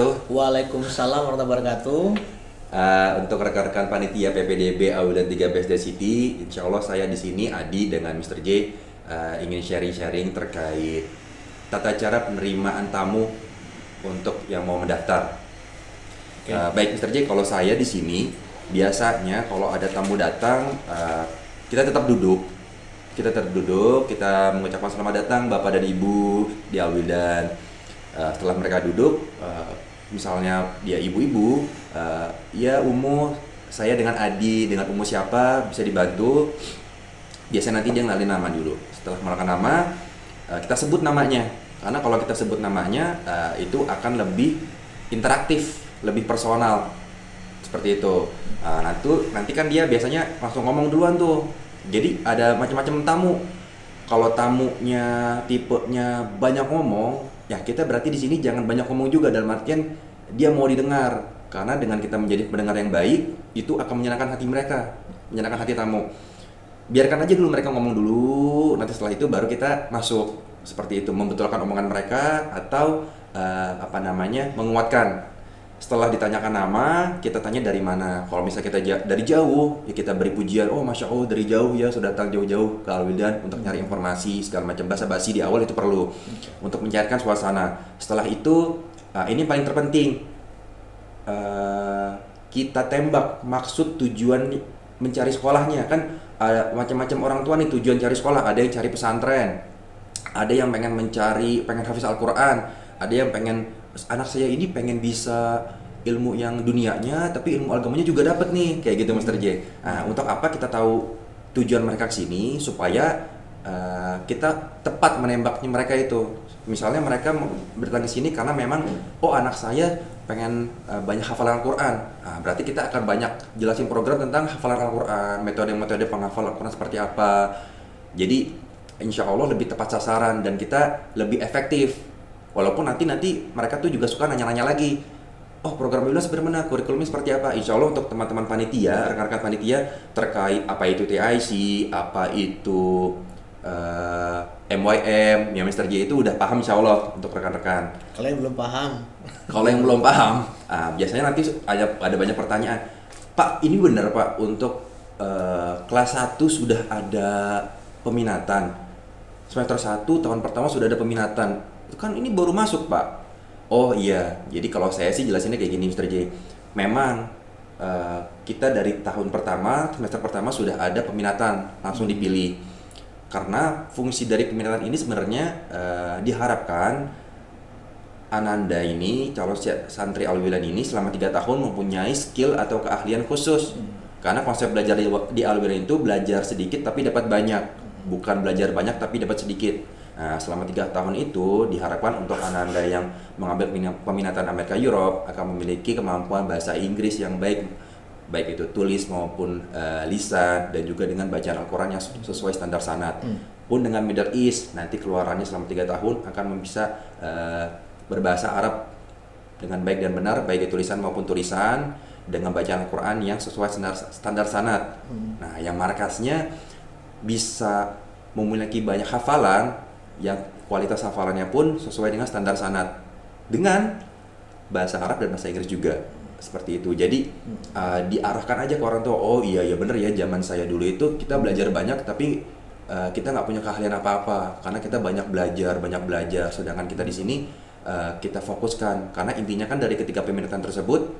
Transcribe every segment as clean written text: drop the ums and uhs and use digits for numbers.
wabarakatuh. Waalaikumsalam warahmatullahi wabarakatuh. Untuk rekan-rekan panitia PPDB Aulan 3 BSD City, insya Allah saya di sini Adi dengan Mr. J ingin sharing-sharing terkait tata cara penerimaan tamu untuk yang mau mendaftar. Baik Mr. J, kalau saya di sini biasanya kalau ada tamu datang, kita tetap duduk. Kita mengucapkan selamat datang Bapak dan Ibu di Alwilan. Setelah mereka duduk, misalnya dia ibu-ibu, ya Umu, saya dengan Adi, dengan Umu siapa, bisa dibantu. Biasanya nanti dia ngenalin nama dulu. Setelah mengenalkan nama, kita sebut namanya. Karena kalau kita sebut namanya, itu akan lebih interaktif, lebih personal. Seperti itu. Nanti kan dia biasanya langsung ngomong duluan tuh. Jadi ada macam-macam tamu. Kalau tamunya tipenya banyak ngomong, ya kita berarti di sini jangan banyak ngomong juga, dalam artian dia mau didengar. Karena dengan kita menjadi pendengar yang baik, itu akan menyenangkan hati mereka, menyenangkan hati tamu. Biarkan aja dulu mereka ngomong dulu, nanti setelah itu baru kita masuk. Seperti itu, membetulkan omongan mereka atau menguatkan. Setelah ditanyakan nama, kita tanya dari mana. Kalau misalnya kita dari jauh, ya kita beri pujian. Oh, Masya Allah, dari jauh ya, sudah datang jauh-jauh ke Alwilan untuk nyari informasi, segala macam basa-basi di awal itu perlu untuk mencairkan suasana. Setelah itu, ini paling terpenting, kita tembak maksud tujuan mencari sekolahnya. Kan macam-macam orang tua nih tujuan cari sekolah. Ada yang cari pesantren, ada yang pengen hafiz Al-Quran, ada yang pengen anak saya ini pengen bisa ilmu yang dunianya tapi ilmu agamanya juga dapat nih, kayak gitu Mr. J. Nah, untuk apa kita tahu tujuan mereka kesini supaya kita tepat menembaknya mereka itu. Misalnya mereka berdatang ke sini karena memang anak saya pengen banyak hafalan Al-Quran. Nah, berarti kita akan banyak jelasin program tentang hafalan Al-Quran, metode-metode penghafalan Al-Quran seperti apa. Jadi insya Allah lebih tepat sasaran dan kita lebih efektif. Walaupun nanti mereka tuh juga suka nanya-nanya lagi, program Alwilan sebenarnya mana, kurikulumnya seperti apa. Insya Allah untuk teman-teman panitia, rekan-rekan panitia terkait apa itu TIC, apa itu MYM, ya Mr. J itu udah paham insya Allah untuk rekan-rekan. Kalau yang belum paham, Biasanya nanti ada banyak pertanyaan. Pak, ini benar Pak, untuk kelas 1 sudah ada peminatan, semester 1 tahun pertama sudah ada peminatan. Kan ini baru masuk Pak. Oh iya, jadi kalau saya sih jelasinnya kayak gini Mr. J. Memang kita dari tahun pertama, semester pertama sudah ada peminatan, langsung dipilih. Karena fungsi dari peminatan ini sebenarnya diharapkan Ananda ini, calon santri Alwilan ini selama 3 tahun mempunyai skill atau keahlian khusus. Karena konsep belajar di Alwilan itu belajar sedikit tapi dapat banyak, bukan belajar banyak tapi dapat sedikit. Nah, selama 3 tahun itu diharapkan untuk Ananda yang mengambil peminatan Amerika Europe akan memiliki kemampuan bahasa Inggris yang baik itu tulis maupun lisan, dan juga dengan bacaan Al-Quran yang sesuai standar sanad. Pun dengan Middle East, nanti keluarannya selama 3 tahun akan bisa berbahasa Arab dengan baik dan benar, baik itu tulisan maupun tulisan, dengan bacaan Al-Quran yang sesuai standar sanad. Nah, yang markasnya bisa memiliki banyak hafalan, yang kualitas hafalannya pun sesuai dengan standar sanad, dengan bahasa Arab dan bahasa Inggris juga, seperti itu. Jadi diarahkan aja ke orang tua. Oh iya bener ya, zaman saya dulu itu kita belajar banyak tapi kita nggak punya keahlian apa-apa karena kita banyak belajar. Sedangkan kita di sini kita fokuskan, karena intinya kan dari ketika peminatan tersebut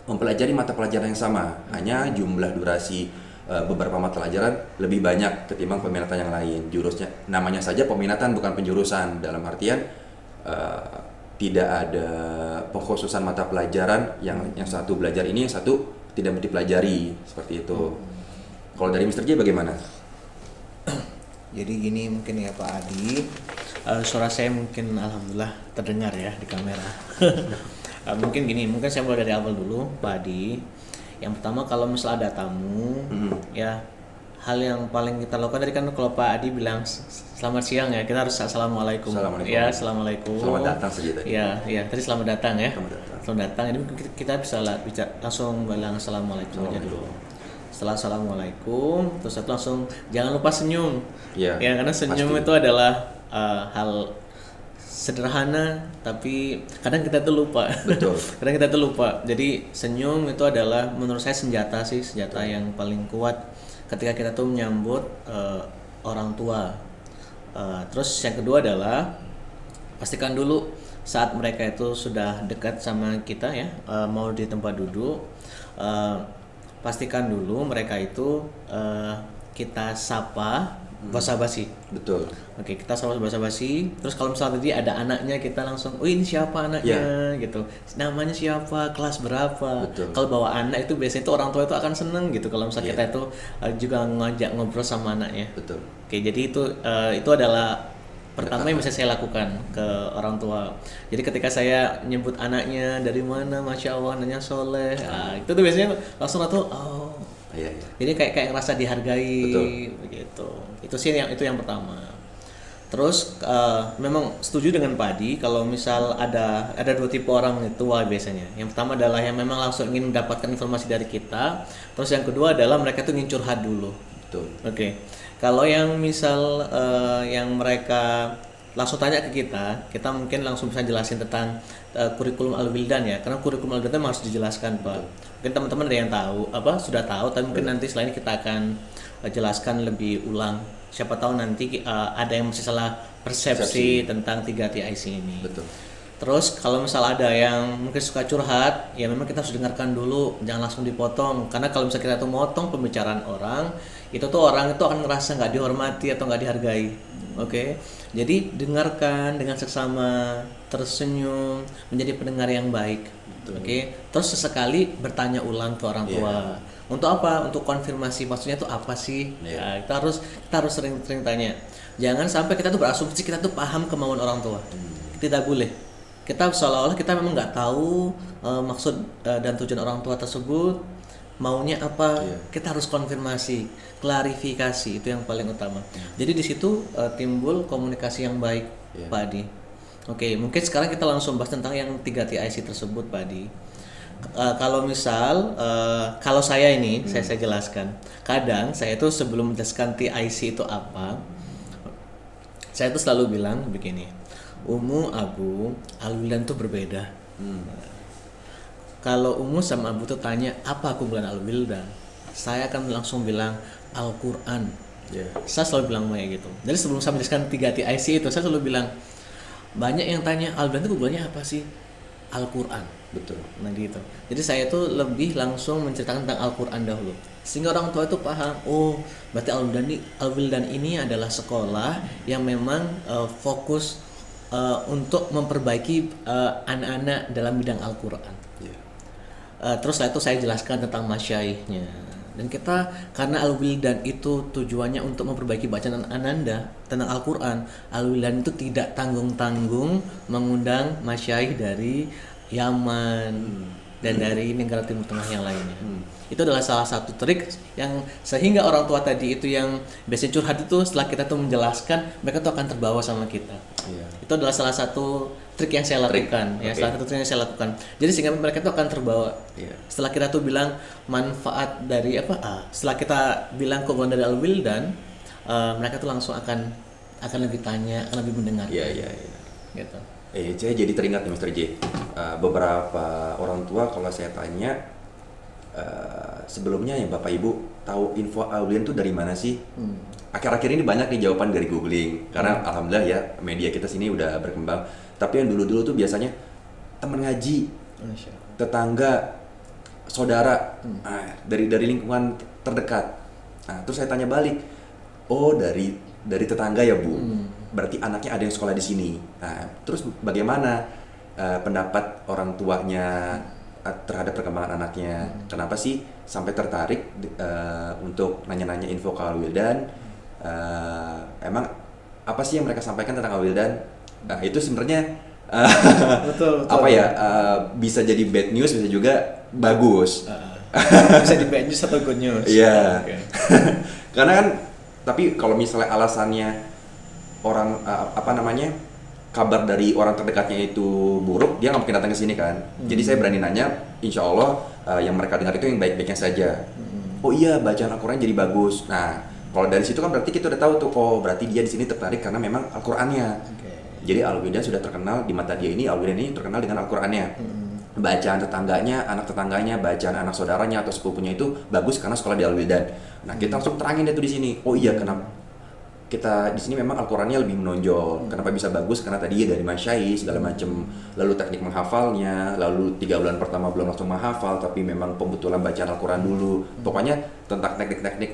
mempelajari mata pelajaran yang sama, hanya jumlah durasi beberapa mata pelajaran lebih banyak ketimbang peminatan yang lain. Jurusnya namanya saja peminatan, bukan penjurusan, dalam artian tidak ada pengkhususan mata pelajaran, yang satu belajar ini, yang satu tidak dipelajari, seperti itu. Kalau dari Mr. J bagaimana? jadi gini mungkin ya Pak Adi, suara saya mungkin alhamdulillah terdengar ya di kamera. Mungkin saya mulai dari awal dulu Pak Adi. Yang pertama, kalau misalnya ada tamu, ya hal yang paling kita lakukan tadi kan, kalau Pak Adi bilang selamat siang ya, kita harus assalamualaikum. Ya, assalamualaikum. Selamat datang saja tadi. Ya, tadi selamat datang ya. Selamat datang. Ini kita bisa langsung bilang assalamualaikum aja dulu. Setelah assalamualaikum, terus satu langsung jangan lupa senyum. Ya, karena senyum itu adalah hal sederhana tapi kadang kita tuh lupa. Betul. Kadang kita tuh lupa. Jadi senyum itu adalah menurut saya senjata yang paling kuat ketika kita tuh menyambut orang tua. Terus yang kedua adalah pastikan dulu saat mereka itu sudah dekat sama kita ya, mau di tempat duduk, pastikan dulu mereka itu kita sapa basa-basi. Betul. Oke, kita sapa basa-basi. Terus kalau misalnya tadi ada anaknya, kita langsung, oh ini siapa anaknya, gitu. Namanya siapa, kelas berapa. Betul. Kalau bawa anak itu biasanya itu orang tua itu akan seneng gitu. Kalau misalnya kita itu juga ngajak ngobrol sama anaknya. Betul. Oke, jadi itu adalah pertama yang bisa saya lakukan ke orang tua. Jadi ketika saya nyebut anaknya dari mana, masya Allah, anaknya soleh, itu tuh biasanya langsung tuh, oh. Iya. Jadi kayak ngerasa dihargai. Betul. Begitu. Itu sih yang pertama. Terus memang setuju dengan Padi kalau misal ada dua tipe orang tua biasanya. Yang pertama adalah yang memang langsung ingin mendapatkan informasi dari kita. Terus yang kedua adalah mereka tuh ingin curhat dulu. Betul. Oke. Kalau yang misal yang mereka langsung tanya ke kita mungkin langsung bisa jelasin tentang kurikulum Al-Wildan ya, karena kurikulum Al-Wildan harus dijelaskan Pak. Mungkin teman-teman ada yang tahu, sudah tahu, tapi mungkin nanti selain kita akan jelaskan lebih ulang. Siapa tahu nanti ada yang masih salah persepsi tentang 3TIC ini. Betul. Terus kalau misal ada yang mungkin suka curhat, ya memang kita harus dengarkan dulu, jangan langsung dipotong. Karena kalau misalnya kita tuh motong pembicaraan orang, itu tuh orang itu akan ngerasa nggak dihormati atau nggak dihargai. Oke, jadi dengarkan dengan seksama, tersenyum, menjadi pendengar yang baik. Oke, terus sesekali bertanya ulang ke orang tua. Untuk apa? Untuk konfirmasi maksudnya itu apa sih? Ya, kita harus sering-sering tanya. Jangan sampai kita tuh berasumsi kita tuh paham kemauan orang tua. Tidak boleh. Kita seolah-olah kita memang nggak tahu maksud dan tujuan orang tua tersebut, maunya apa. Kita harus konfirmasi, klarifikasi, itu yang paling utama. Jadi di situ timbul komunikasi yang baik, Pak Adi. Oke, mungkin sekarang kita langsung bahas tentang yang 3TIC tersebut, Pak Adi. Kalau misal kalau saya ini saya jelaskan, kadang saya tuh sebelum menjelaskan TIC itu apa, saya tuh selalu bilang begini, Umu, Abu, Al-Wildan tuh berbeda. Kalau Umu sama Abu tuh tanya apa kumpulan Al-Wildan, saya akan langsung bilang Al-Quran. Saya selalu bilang kayak gitu. Jadi sebelum saya menjelaskan 3TIC itu, saya selalu bilang, banyak yang tanya Al-Wildan itu kumpulannya apa sih? Al-Quran. Betul. Nah gitu. Jadi saya tuh lebih langsung menceritakan tentang Al-Quran dahulu, sehingga orang tua itu paham, oh berarti Al-Wildan ini adalah sekolah yang memang fokus untuk memperbaiki anak-anak dalam bidang Al-Quran. Terus setelah itu saya jelaskan tentang masyaikhnya. Dan kita, karena Al-Wildan itu tujuannya untuk memperbaiki bacaan Ananda tentang Al-Quran, Al-Wildan itu tidak tanggung-tanggung mengundang masyaikh dari Yaman dan dari negara Timur Tengah yang lainnya. Itu adalah salah satu trik yang sehingga orang tua tadi itu yang biasanya curhat itu, setelah kita tuh menjelaskan, mereka tuh akan terbawa sama kita. Itu adalah salah satu trik yang saya lakukan. Salah satu trik yang saya lakukan. Jadi sehingga mereka tuh akan terbawa. Setelah kita tuh bilang manfaat dari setelah kita bilang keunggulan dari Al-Wildan, mereka tuh langsung akan lebih tanya, akan lebih mendengar. Gitu. Saya jadi teringat nih Mr. J. Beberapa orang tua kalau saya tanya, sebelumnya yang Bapak Ibu tahu info Al-Wildan itu dari mana sih? Akhir-akhir ini banyak nih jawaban dari googling, karena alhamdulillah ya media kita sini udah berkembang. Tapi yang dulu-dulu tuh biasanya teman ngaji, tetangga, saudara, dari lingkungan terdekat. Terus saya tanya balik, oh dari tetangga ya Bu, berarti anaknya ada yang sekolah di sini. Terus bagaimana pendapat orang tuanya terhadap perkembangan anaknya? Kenapa sih sampai tertarik untuk nanya-nanya info ke Al-Wildan? Emang apa sih yang mereka sampaikan tentang Al-Wildan? Itu sebenarnya betul. Bisa jadi bad news, bisa juga bagus. Bisa di bad news atau good news. Iya. Karena kan, tapi kalau misalnya alasannya orang kabar dari orang terdekatnya itu buruk, dia nggak mungkin datang ke sini kan. Jadi saya berani nanya, insya Allah yang mereka dengar itu yang baik-baiknya saja. Oh iya, bacaan Al-Quran jadi bagus. Nah, kalau dari situ kan berarti kita udah tahu tuh, oh berarti dia di sini tertarik karena memang Al-Qurannya. Jadi Al-Wildan sudah terkenal di mata dia ini, Al-Wildan ini terkenal dengan Al-Qur'annya. Bacaan tetangganya, anak tetangganya, bacaan anak saudaranya atau sepupunya itu bagus karena sekolah di Al-Wildan. Nah, kita langsung terangin deh tuh di sini. Oh iya, kenapa kita di sini memang Al-Qur'annya lebih menonjol. Kenapa bisa bagus? Karena tadi ya dari masyai segala macam, lalu teknik menghafalnya, lalu 3 bulan pertama belum langsung menghafal, tapi memang pembetulan bacaan Al-Qur'an dulu. Pokoknya tentang teknik-teknik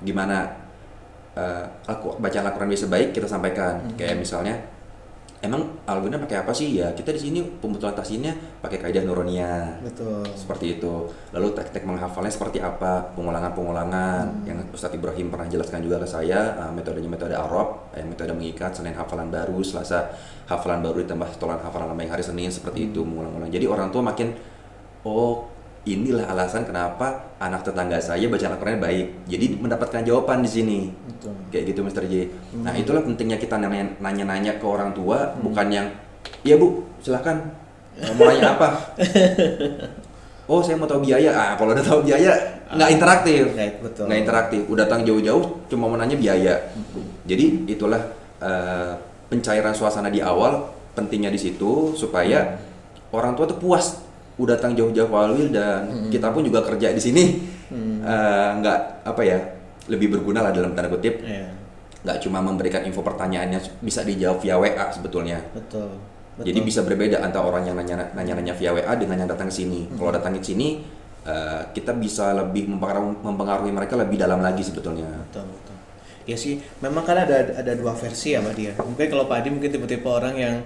gimana bacaan Al-Qur'an bisa baik kita sampaikan. Kayak misalnya emang Al-Wildan pakai apa sih? Ya kita di sini pembetulan tahsinnya pakai kaidah nuroniyah. Betul. Seperti itu. Lalu teknik menghafalnya seperti apa? Pengulangan-pengulangan yang Ustadz Ibrahim pernah jelaskan juga ke saya. Metodenya metode Arab, metode mengikat. Senin hafalan baru, Selasa hafalan baru ditambah setoran hafalan lama yang hari Senin, seperti itu mengulang-ulang. Jadi orang tua makin inilah alasan kenapa anak tetangga saya bacaan Al-Qur'an baik. Jadi mendapatkan jawaban di sini. Betul. Kayak gitu Mr. J. Nah, itulah pentingnya kita nanya-nanya ke orang tua, bukan yang "Iya, Bu, silakan. Mau nanya apa?" "Oh, saya mau tahu biaya." Kalau udah tahu biaya nggak interaktif. Betul. Nggak interaktif. Udah datang jauh-jauh cuma mau nanya biaya. Jadi itulah pencairan suasana di awal pentingnya di situ supaya orang tua tuh puas. Udah datang jauh-jauh ke Al-Wildan, kita pun juga kerja di sini nggak lebih berguna lah dalam tanda kutip. Nggak cuma memberikan info pertanyaannya bisa dijawab via WA sebetulnya. Betul. Jadi bisa berbeda antara orang yang nanya-nanya via WA dengan yang datang ke sini. Kalau datang ke sini kita bisa lebih mempengaruhi mereka lebih dalam lagi sebetulnya. Betul. Ya sih, memang kan ada dua versi ya Pak Dia. Mungkin kalau Pak Adi mungkin tipe-tipe orang yang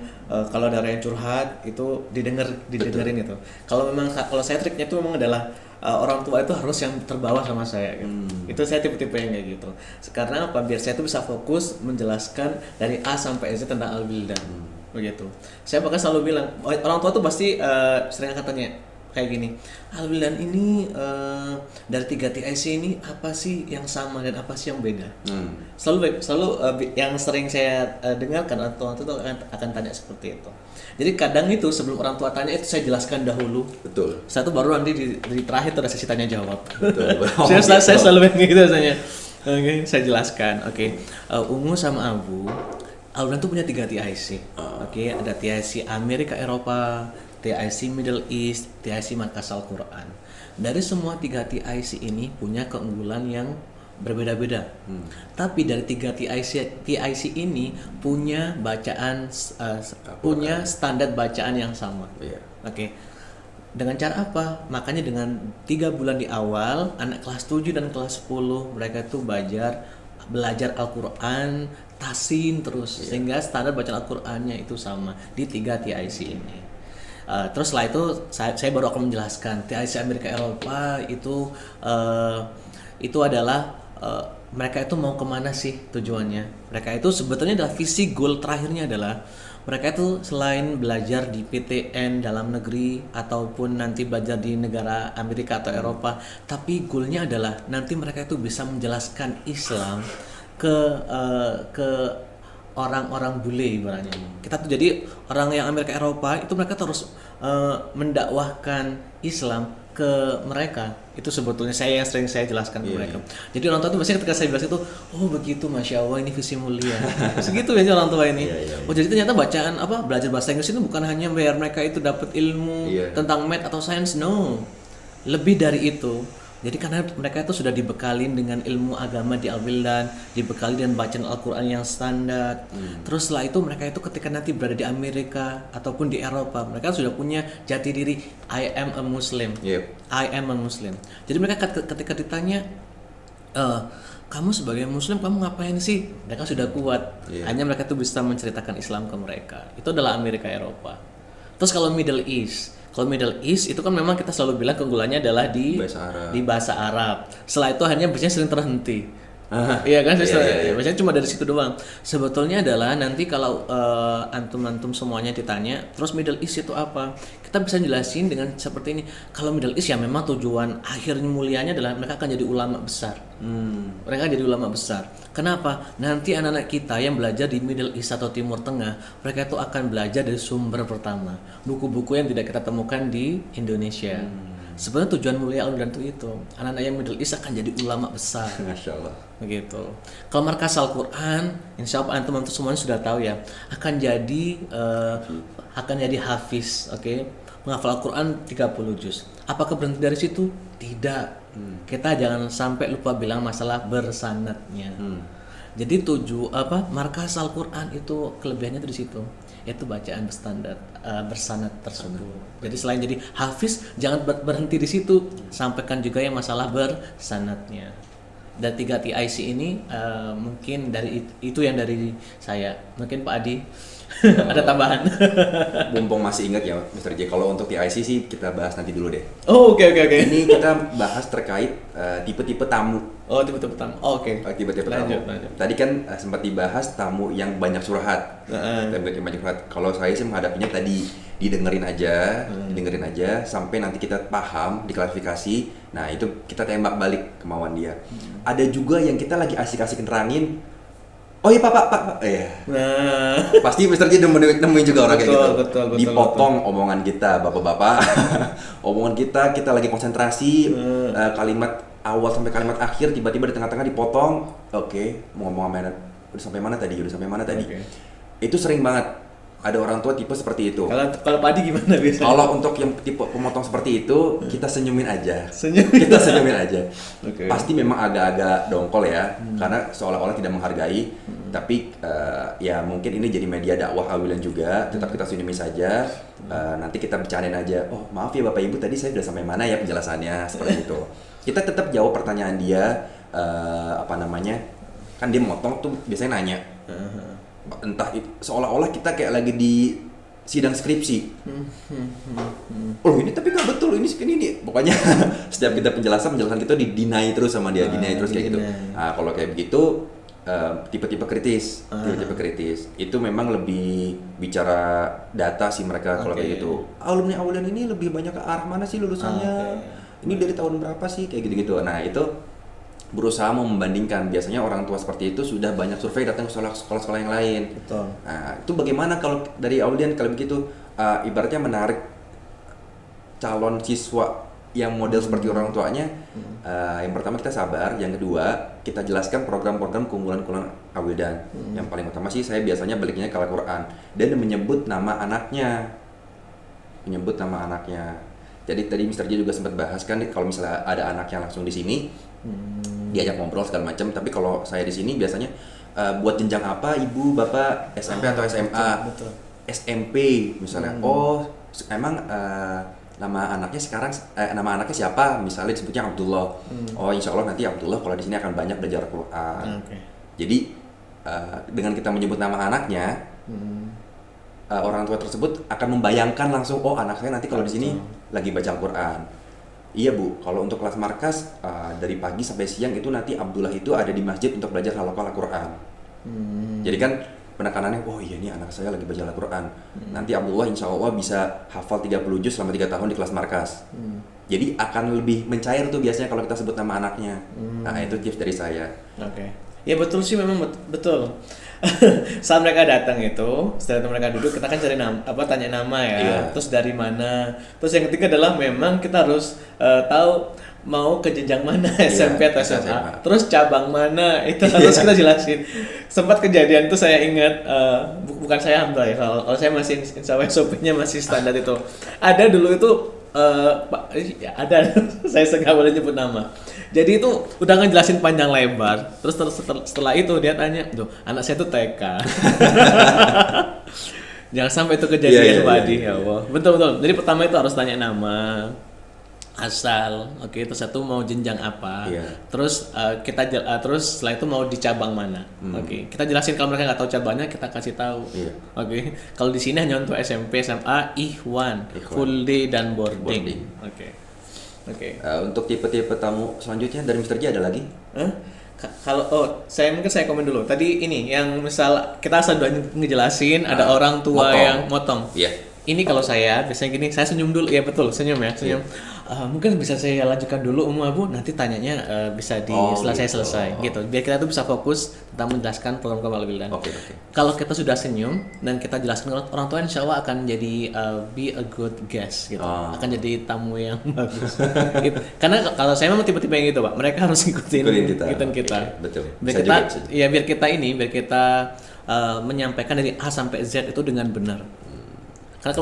kalau ada yang curhat itu didengerin gitu. Kalau saya triknya itu memang adalah orang tua itu harus yang terbawa sama saya gitu. Itu saya tipe-tipe yang kayak gitu. Karena apa? Biar saya itu bisa fokus menjelaskan dari A sampai Z tentang Al-Wildan. Begitu. Saya bahkan selalu bilang, orang tua tuh pasti sering katanya kayak gini, Al-Wildan ini dari 3 TIC ini apa sih yang sama dan apa sih yang beda? Selalu yang sering saya dengarkan orang tua itu akan tanya seperti itu. Jadi kadang itu sebelum orang tua tanya itu saya jelaskan dahulu. Betul. Setelah itu baru nanti di terakhir ada sesi tanya jawab. Betul. Saya selalu gitu rasanya. Oke, saya jelaskan. Oke. Ungu sama Abu, Al-Wildan itu punya 3 TIC. Oke, ada TIC Amerika Eropa, TIC Middle East, TIC Markas Al-Quran. Dari semua 3 TIC ini punya keunggulan yang berbeda-beda. Tapi dari 3 TIC ini punya bacaan punya standar bacaan yang sama. Oke. Dengan cara apa? Makanya dengan 3 bulan di awal, anak kelas 7 dan kelas 10 mereka itu belajar Al-Quran, tasin terus sehingga standar bacaan Al-Qurannya itu sama di 3 TIC ini. Terus setelah itu saya baru akan menjelaskan TIC Amerika Eropa itu adalah mereka itu mau kemana sih tujuannya. Mereka itu sebetulnya adalah visi goal terakhirnya adalah mereka itu selain belajar di PTN dalam negeri ataupun nanti belajar di negara Amerika atau Eropa, tapi goalnya adalah nanti mereka itu bisa menjelaskan Islam ke orang-orang bule ibaratnya. Kita tuh jadi orang yang Amerika Eropa itu mereka terus mendakwahkan Islam ke mereka. Itu sebetulnya yang sering saya jelaskan ke mereka. Jadi orang tua itu biasanya ketika saya jelas itu, oh begitu, Masya Allah, ini visi mulia. Segitu biasanya orang tua ini. Oh jadi ternyata bacaan belajar bahasa Inggris itu bukan hanya biar mereka itu dapat ilmu tentang math atau sains, no. Lebih dari itu. Jadi karena mereka itu sudah dibekalin dengan ilmu agama di Al-Wildan, dibekali dengan bacaan Al-Quran yang standar. Terus setelah itu mereka itu ketika nanti berada di Amerika ataupun di Eropa, mereka sudah punya jati diri, I am a Muslim. I am a Muslim. Jadi mereka ketika ditanya, kamu sebagai Muslim kamu ngapain sih? Mereka sudah kuat. Hanya mereka itu bisa menceritakan Islam ke mereka. Itu adalah Amerika Eropa. Terus kalau Middle East itu kan memang kita selalu bilang keunggulannya adalah di bahasa Arab. Setelah itu akhirnya biasanya sering terhenti. Iya kan, biasanya cuma dari situ doang. Sebetulnya adalah nanti kalau antum semuanya ditanya, terus Middle East itu apa? Kita bisa jelasin dengan seperti ini. Kalau Middle East ya memang tujuan akhir mulianya adalah mereka akan jadi ulama besar. Mereka jadi ulama besar. Kenapa? Nanti anak-anak kita yang belajar di Middle East atau Timur Tengah, mereka itu akan belajar dari sumber pertama, buku-buku yang tidak kita temukan di Indonesia. Sebenarnya tujuan mulia Al-Quran itu anak-anak yang Middle East akan jadi ulama besar. Masya Allah. Begitu. Kalau markas Al-Quran, insya Allah antum semuanya sudah tahu ya, akan jadi hafiz, oke? Menghafal Al-Quran 30 juz. Apakah berhenti dari situ? Tidak. Kita jangan sampai lupa bilang masalah bersanadnya. Jadi markas Al-Quran itu kelebihannya itu di situ, yaitu bacaan bersanad tersebut. Jadi selain jadi hafiz, jangan berhenti di situ, sampaikan juga yang masalah bersanadnya. Dan 3 TIC ini mungkin itu yang dari saya. Mungkin Pak Adi ada tambahan. Mumpung masih ingat ya Mr. J, kalau untuk TIC sih kita bahas nanti dulu deh. Oh, oke. Ini kita bahas terkait tipe-tipe tamu. Oh, tipe-tipe tamu. Oh, oke. Tipe-tipe tamu. Lanjut. Tadi kan sempat dibahas tamu yang banyak curhat. Kalau saya sih menghadapinya tadi didengerin aja sampai nanti kita paham, diklarifikasi. Nah, itu kita tembak balik kemauan dia. Ada juga yang kita lagi asik-asik nerangin. Oh iya Pak. Nah, pasti Mr. J nemuin juga orang kayak gitu. Betul. Dipotong omongan kita, Bapak-bapak. Omongan kita lagi konsentrasi, kalimat awal sampai kalimat akhir tiba-tiba di tengah-tengah dipotong. Oke, mau ngomong mana? Udah sampai mana tadi? Okay. Itu sering banget. Ada orang tua tipe seperti itu. Kalau Padi gimana biasanya? Kalau untuk yang tipe pemotong seperti itu, kita senyumin aja. Kita senyumin aja. Okay. Pasti memang agak-agak dongkol ya, karena seolah-olah tidak menghargai. Tapi ya mungkin ini jadi media dakwah Awilan juga. Tetap kita senyumin saja. Nanti kita bercandain aja. Oh maaf ya Bapak Ibu, tadi saya sudah sampai mana ya penjelasannya, seperti itu. Kita tetap jawab pertanyaan dia. Kan dia motong tuh biasanya nanya. Entah seolah-olah kita kayak lagi di sidang skripsi. Oh ini tapi nggak betul, ini pokoknya setiap kita penjelasan kita di-deny terus sama dia, deny terus kayak gitu. Nah kalau kayak begitu tipe-tipe kritis, itu memang lebih bicara data sih mereka. Kalau kayak gitu, alumni Awilan ini lebih banyak ke arah mana sih lulusannya, ini dari tahun berapa sih, kayak gitu-gitu. Nah itu berusaha mau membandingkan. Biasanya orang tua seperti itu sudah banyak survei datang ke sekolah-sekolah yang lain. Betul. Nah, itu bagaimana kalau dari Aulian kalau begitu ibaratnya menarik calon siswa yang model seperti orang tuanya. Yang pertama kita sabar, yang kedua kita jelaskan program-program keunggulan Aulian. Yang paling utama sih saya biasanya baliknya ke Al-Qur'an dan menyebut nama anaknya. Jadi tadi Mr. J juga sempat bahas kan kalau misalnya ada anak yang langsung di sini diajak ngobrol segala macam, tapi kalau saya di sini biasanya buat jenjang apa ibu bapak, SMP atau SMA, betul. SMP misalnya. Oh emang nama anaknya siapa, misalnya disebutnya Abdullah. Oh insya Allah nanti Abdullah kalau di sini akan banyak belajar Quran. Jadi dengan kita menyebut nama anaknya, orang tua tersebut akan membayangkan langsung, oh anak saya nanti kalau di sini lagi baca Al-Quran. Iya Bu, kalau untuk kelas markas dari pagi sampai siang itu nanti Abdullah itu ada di masjid untuk belajar halaqah Al-Quran. Jadi kan penekanannya, oh iya nih anak saya lagi baca Al-Quran. Nanti Abdullah insya Allah bisa hafal 30 juz selama 3 tahun di kelas markas. Jadi akan lebih mencair tuh biasanya kalau kita sebut nama anaknya. Nah itu tips dari saya. Ya betul sih, memang betul. Saat mereka datang itu, setelah mereka duduk, kita kan cari tanya nama ya. Terus dari mana? Terus yang ketiga adalah memang kita harus tahu mau ke jenjang mana, SMP atau SMA. Terus cabang mana, itu harus kita jelasin. Sempat kejadian itu saya ingat, bukan saya Hamzah ya, kalau saya masih insya Allah SOP-nya masih standar itu. Ada dulu itu ada saya nggak boleh nyebut nama. Jadi itu udah ngejelasin panjang lebar. Terus setelah itu dia tanya, "Duh, anak saya tuh TK." Jangan sampai itu kejadian Wadi ya Allah. Betul. Jadi pertama itu harus tanya nama, asal, terus satu mau jenjang apa, terus terus setelah itu mau di cabang mana, kita jelasin. Kalau mereka nggak tahu cabangnya kita kasih tahu, kalau di sini hanya untuk SMP, SMA, Ikhwan, full day dan boarding. Untuk tipe-tipe tamu selanjutnya dari Mr. J ada lagi? Kalau saya komen dulu. Tadi ini yang misal kita asal udah ngejelasin ada orang tua yang motong. Ini kalau saya biasanya gini, saya senyum dulu, ya betul senyum ya, senyum. Mungkin bisa saya lanjutkan dulu Abu, nanti tanyanya bisa Oh, setelah saya gitu. selesai, gitu. Biar kita tuh bisa fokus tentang menjelaskan program Al-Wildan. Oke, oke. Kalau kita sudah senyum dan kita jelaskan ke orang tua, insya Allah akan jadi be a good guest, gitu. Akan jadi tamu yang bagus. Gitu. Karena kalau saya memang tipe-tipe yang gitu, Pak. Mereka harus Ikutin kita. ikutin kita. Oke, betul. Biar Bisa kita, juga, bisa juga. ya biar kita menyampaikan dari A sampai Z itu dengan benar. Karena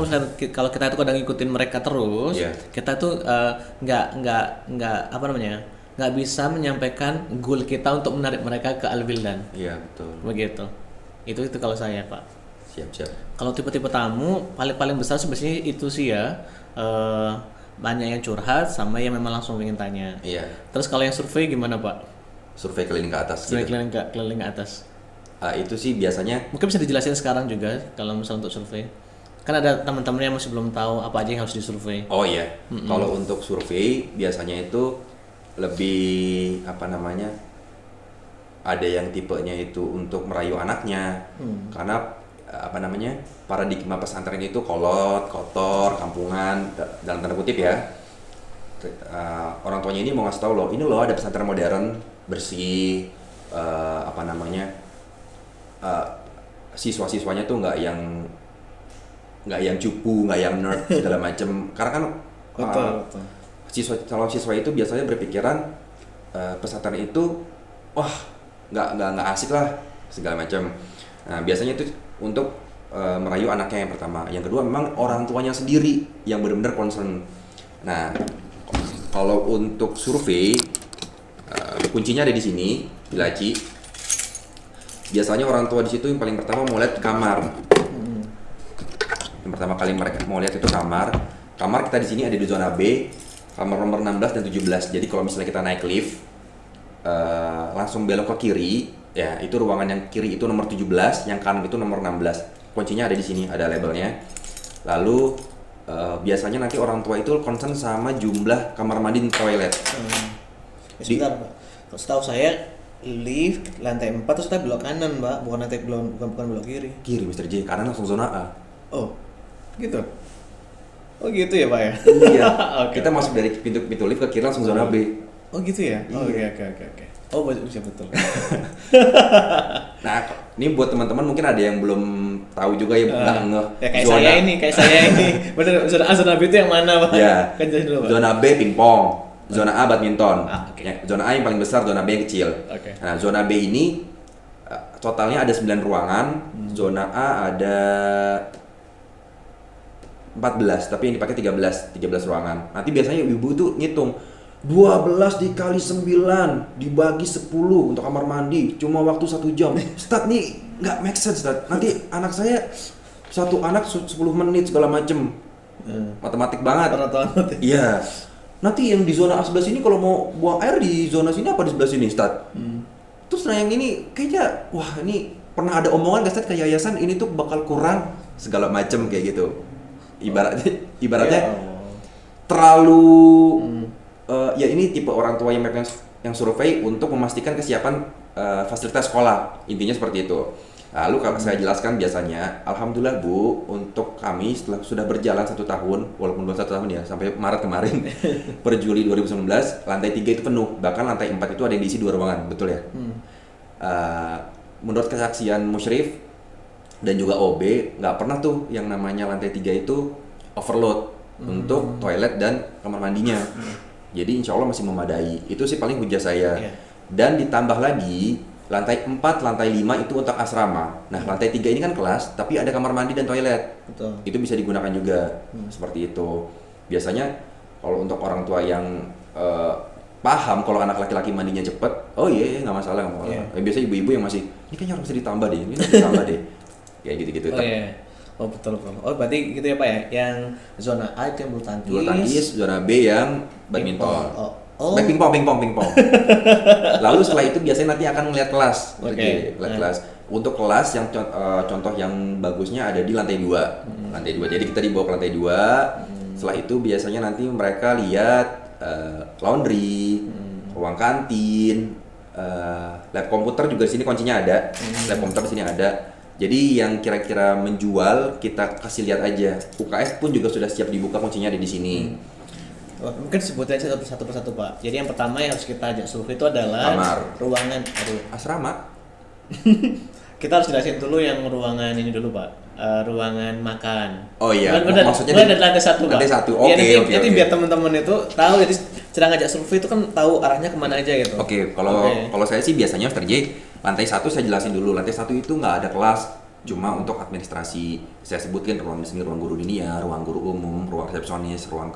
kalau kita itu kadang ngikutin mereka terus, Iya. kita tuh nggak apa namanya, nggak bisa menyampaikan goal kita untuk menarik mereka ke Al-Wildan. Iya, betul. Begitu. Itu kalau saya, Pak. Siap. Kalau tipe-tipe tamu paling besar sebenarnya itu sih ya, banyak yang curhat sama yang memang langsung ingin tanya. Iya. Terus kalau yang survei gimana, Pak? Survei keliling ke atas Survei gitu. keliling ke atas. Itu sih biasanya Mungkin bisa dijelasin sekarang juga kalau misalnya untuk survei. Kan ada teman-teman yang masih belum tahu apa aja yang harus disurvei. oh iya. Kalau untuk survei biasanya itu lebih apa namanya? Ada yang tipenya itu untuk merayu anaknya. Karena apa namanya? Paradigma pesantren itu kolot, kotor, kampungan dalam tanda kutip ya. Orang tuanya ini mau ngasih tahu loh, ini loh ada pesantren modern, bersih, apa namanya? Siswa-siswanya tuh nggak yang cupu, nggak yang nerd segala macem. Karena kan Betul. calon siswa itu biasanya berpikiran pesantren itu wah nggak asik lah segala macam. Nah biasanya itu untuk merayu anaknya yang pertama. Yang kedua memang orang tuanya sendiri yang benar-benar concern. Nah kalau untuk survei kuncinya ada di sini di laci. Biasanya orang tua di situ yang paling pertama mau lihat kamar. Yang pertama kali mereka mau lihat itu kamar. Kamar kita di sini ada di zona B, kamar nomor 16 dan 17. Jadi kalau misalnya kita naik lift, langsung belok ke kiri, ya itu ruangan yang kiri itu nomor 17, yang kanan itu nomor 16. Kuncinya ada di sini, ada labelnya. Lalu biasanya nanti orang tua itu concern sama jumlah kamar mandi dan toilet. Ya, sebentar, Pak. Setahu saya lift lantai 4 terus kita belok kanan, Pak, bukan belok kiri. Kiri Mr. J, kanan langsung zona A. Oh, gitu. Oh gitu ya, Pak ya. Iya. Oke. Kita masuk dari pintu lift ke kiri langsung zona B. Oh gitu ya. Oh, Iya. oke. Oh bisa betul. Nah, ini buat teman-teman mungkin ada yang belum tahu juga ya, nggak ngeh. Ya kayak saya ini. Bener, zona B itu yang mana, Pak? Ya. Kan jelasin dulu, Pak. Zona B pingpong, zona A badminton. Oke. Ya, zona A yang paling besar, zona B yang kecil. Oke. Nah, zona B ini totalnya ada 9 ruangan. Zona A ada 14, tapi yang dipakai 13 ruangan. Nanti biasanya ibu tuh ngitung 12 dikali 9 dibagi 10 untuk kamar mandi cuma waktu 1 jam. Stat nih nggak make sense, Stat. Nanti anak saya satu anak 10 menit segala macem. Matematik banget. Iya. Nanti yang di zona A sebelah sini kalau mau buang air di zona sini apa di sebelah sini, Stat? Terus nah yang ini kayaknya wah ini pernah ada omongan gak, Stat, ke yayasan ini tuh bakal kurang segala macem kayak gitu. Ibaratnya terlalu ya ini tipe orang tua yang survei untuk memastikan kesiapan fasilitas sekolah, intinya seperti itu. Lalu kalau saya jelaskan biasanya, alhamdulillah Bu, untuk kami setelah sudah berjalan 1 tahun, walaupun belum 1 tahun ya, sampai Maret kemarin, per Juli 2019, lantai 3 itu penuh, bahkan lantai 4 itu ada yang diisi 2 ruangan, betul ya? Menurut kesaksian Musyrif dan juga OB, nggak pernah tuh yang namanya lantai 3 itu overload untuk toilet dan kamar mandinya. Jadi insya Allah masih memadai. Itu sih paling hujah saya. Dan ditambah lagi lantai 4, lantai 5 itu untuk asrama. Nah lantai 3 ini kan kelas, tapi ada kamar mandi dan toilet. Betul. Itu bisa digunakan juga seperti itu. Biasanya kalau untuk orang tua yang paham kalau anak laki-laki mandinya cepet, oh iya nggak masalah. Biasanya ibu-ibu yang masih, ini kayaknya harus ditambah deh, ini harus ditambah deh. Kayak gitu-gitu. Oh iya. Oh betul. Oh berarti gitu ya, Pak ya. Yang zona A itu yang bulu tangkis. Bulu tangkis, zona B yang badminton. Oh. Pingpong. Lalu setelah itu biasanya nanti akan melihat kelas. Oke. Kelas. Untuk kelas yang contoh yang bagusnya ada di lantai 2. Lantai 2. Jadi kita dibawa ke lantai 2. Setelah itu biasanya nanti mereka lihat laundry, ruang kantin, lab komputer juga di sini kuncinya ada. Lab komputer di sini ada. Jadi yang kira-kira menjual kita kasih lihat aja. UKS pun juga sudah siap dibuka, kuncinya ada di sini. Mungkin sebut aja satu persatu Pak. Jadi yang pertama yang harus kita ajak survei itu adalah Kamar. ruangan. Asrama. Kita harus jelasin dulu yang ruangan ini dulu Pak. Ruangan makan. Oh iya, maksudnya dari lantai satu Pak. Lantai satu, Ya, oke. nanti biar teman-teman itu tahu, jadi sedang ngajak survei itu kan tahu arahnya kemana aja gitu. Oke, kalau saya sih biasanya Mr. J, lantai 1 saya jelasin dulu. Lantai 1 itu nggak ada kelas, cuma untuk administrasi. Saya sebutkan ruang di sini ruang guru dunia, ruang guru umum, ruang resepsionis, ruang